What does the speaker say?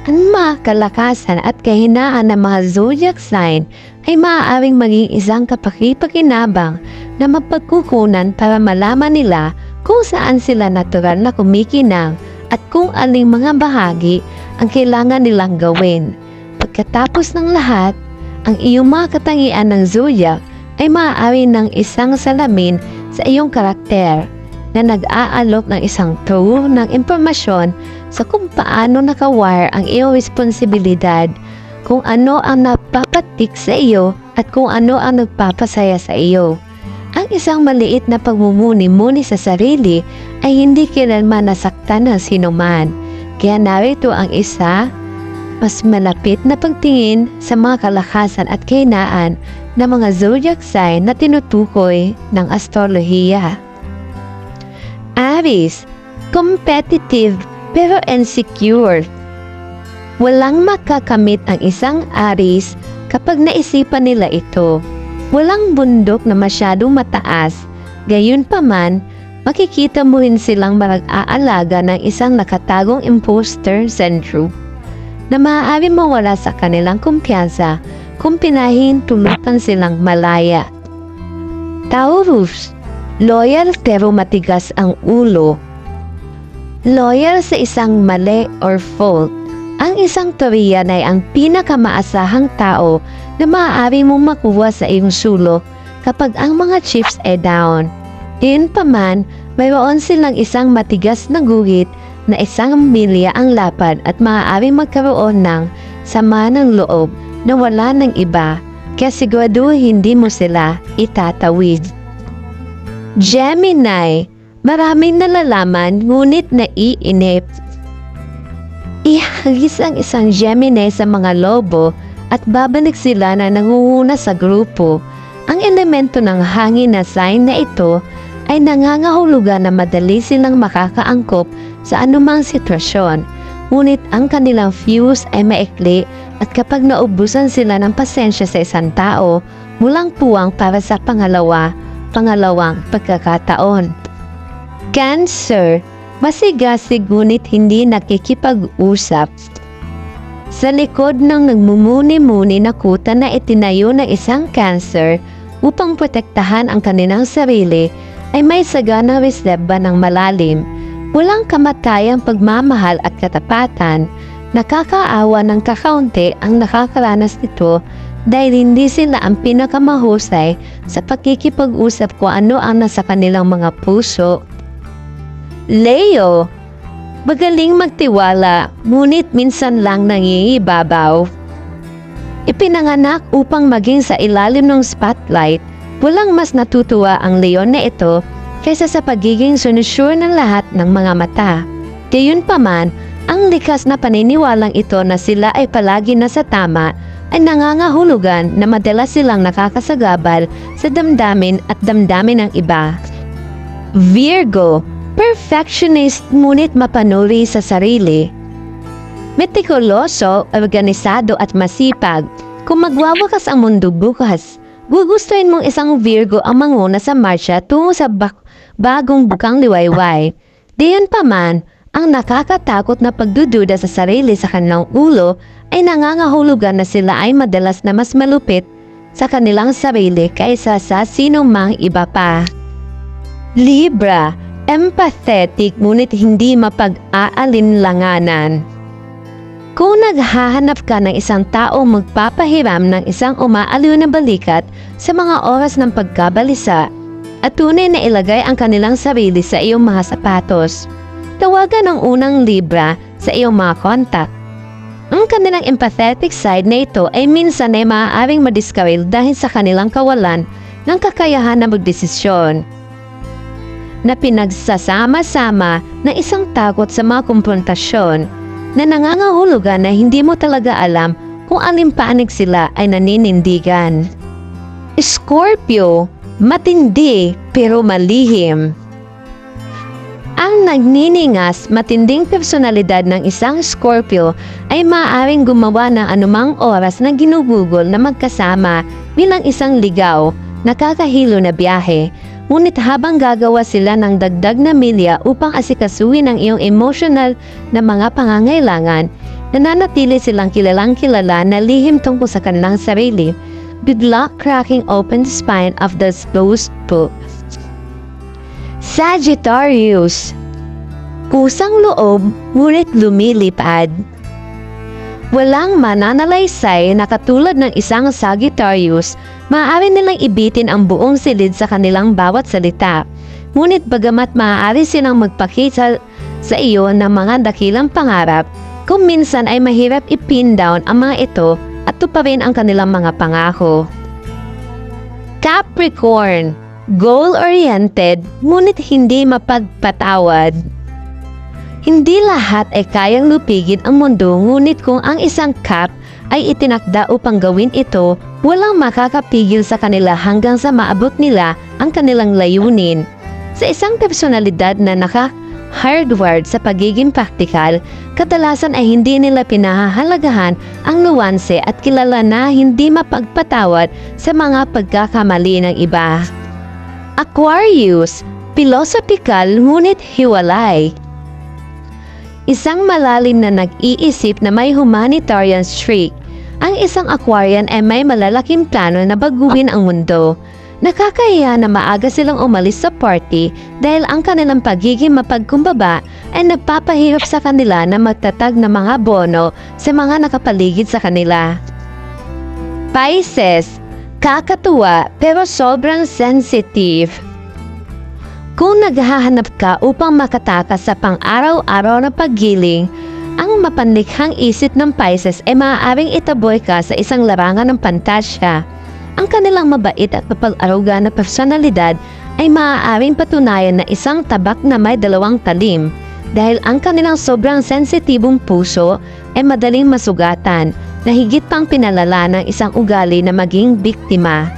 Ang mga kalakasan at kahinaan ng mga zodiac sign ay maaaring maging isang kapaki-pakinabang na mapagkukunan para malaman nila kung saan sila natural na kumikinang at kung aling mga bahagi ang kailangan nilang gawin. Pagkatapos ng lahat, ang iyong mga katangian ng zodiac ay maaari ng isang salamin sa iyong karakter na nag-aalok ng isang tour ng impormasyon sa kung paano nakawire ang iyong responsibilidad, kung ano ang napapatik sa iyo at kung ano ang nagpapasaya sa iyo. Ang isang maliit na pagmumuni-muni sa sarili ay hindi kailanman nasaktan ng sinuman. Kaya narito ang isa, mas malapit na pagtingin sa mga kalakasan at kahinaan ng mga zodiac sign na tinutukoy ng astrolohiya. Aries, competitive pero insecure. Walang makakamit ang isang Aries kapag naisipan nila ito. Walang bundok na masyadong mataas, gayunpaman, makikita mo rin silang mag-aalaga ng isang nakatagong imposter syndrome na maaari mawala sa kanilang kumpiyansa kung pinahintulutan silang malaya. Taurus, loyal pero matigas ang ulo. Loyal sa isang mali or fault. Ang isang Taurian ay ang pinakamaasahang tao na maaari mong makuha sa iyong sulok kapag ang mga chips ay down. Gayunpaman, mayroon silang isang matigas na guhit na isang milya ang lapad at maaaring magkaroon ng sama ng loob na wala ng iba, kaya sigurado hindi mo sila itatawid. Gemini, maraming nalalaman ngunit naiinip. Ihagis ang isang Gemini sa mga lobo at babalik sila na nangunguna sa grupo. Ang elemento ng hangin na sign na ito ay nangangahulugan na madali silang makakaangkop sa anumang sitwasyon. Ngunit ang kanilang fuse ay maikli at kapag naubusan sila ng pasensya sa isang tao, mulang puwang para sa pangalawang pagkakataon. Cancer, masigasig ngunit hindi nakikipag-usap. Sa likod ng nagmumuni-muni na kuta na itinayo ng isang Cancer upang protektahan ang kanilang sarili, ay may saganang reserba ng malalim. Walang kamatayang pagmamahal at katapatan. Nakakaawa ng kakaunti ang nakakaranas nito dahil hindi sila ang pinakamahusay sa pakikipag-usap kung ano ang nasa kanilang mga puso. Leo, magaling magtiwala, ngunit minsan lang nangingibabaw. Ipinanganak upang maging sa ilalim ng spotlight, walang mas natutuwa ang leon na ito kaysa sa pagiging sunusure ng lahat ng mga mata. Gayunpaman, ang likas na paniniwalang ito na sila ay palagi nasa tama ay nangangahulugan na madalas silang nakakasagabal sa damdamin at damdamin ng iba. Virgo, perfectionist ngunit mapanuri sa sarili. Metikuloso, organisado at masipag. Kung magwawakas ang mundo bukas, gugustuhin mong isang Virgo ang manguna sa marsya tungo sa bagong bukang liwayway. Diyan pa man, ang nakakatakot na pagdududa sa sarili sa kanilang ulo ay nangangahulugan na sila ay madalas na mas malupit sa kanilang sarili kaysa sa sino mang iba pa. Libra, empathetic ngunit hindi mapag-aalinlanganan. Kung naghahanap ka ng isang taong magpapahiram ng isang umaaliw na balikat sa mga oras ng pagkabalisa at tunay na ilagay ang kanilang sarili sa iyong mga sapatos, tawagan ang unang Libra sa iyong mga kontak. Ang kanilang empathetic side na ito ay minsan ay maaaring madiskaril dahil sa kanilang kawalan ng kakayahan na magdesisyon, na pinagsasama-sama ng isang takot sa mga konfrontasyon na nangangahulugan na hindi mo talaga alam kung alin panig sila ay naninindigan. Scorpio, matindi pero malihim. Ang nagniningas, matinding personalidad ng isang Scorpio ay maaaring gumawa ng anumang oras na ginugugol na magkasama bilang isang ligaw, nakakahilo na biyahe. Ngunit habang gagawa sila ng dagdag na milya upang asikasuhin ang iyong emotional na mga pangangailangan, nananatili silang kilalang-kilala na lihim tungkol sa kanilang sarili, bigla cracking open the spine of the closed book. Sagittarius. Kusang loob, ngunit lumilipad. Walang mananalaysay na katulad ng isang Sagittarius, maaari nilang ibitin ang buong silid sa kanilang bawat salita. Ngunit bagamat maaari silang magpakita sa iyo ng mga dakilang pangarap, kung minsan ay mahirap ipin down ang mga ito at tuparin ang kanilang mga pangako. Capricorn. Goal-oriented, ngunit hindi mapagpatawad. Hindi lahat ay kayang lupigin ang mundo, ngunit kung ang isang Cap ay itinakda upang gawin ito, walang makakapigil sa kanila hanggang sa maabot nila ang kanilang layunin. Sa isang personalidad na hardwired sa pagiging praktikal, kadalasan ay hindi nila pinahahalagahan ang nuwanse at kilala na hindi mapagpatawad sa mga pagkakamali ng iba. Aquarius, philosophical ngunit hiwalay. Isang malalim na nag-iisip na may humanitarian streak. Ang isang Aquarian ay may malalaking plano na baguhin ang mundo. Nakakahiya na maaga silang umalis sa party dahil ang kanilang pagiging mapagkumbaba ay nagpapahirap sa kanila na magtatag ng mga bono sa mga nakapaligid sa kanila. Pisces, kakatuwa pero sobrang sensitive. Kung naghahanap ka upang makatakas sa pang-araw-araw na paggiling, ang mapanlikhang isip ng Pisces ay maaaring itaboy ka sa isang larangan ng pantasya. Ang kanilang mabait at mapag-aruga na personalidad ay maaaring patunayan na isang tabak na may dalawang talim dahil ang kanilang sobrang sensitibong puso ay madaling masugatan na higit pang pinalala ng isang ugali na maging biktima.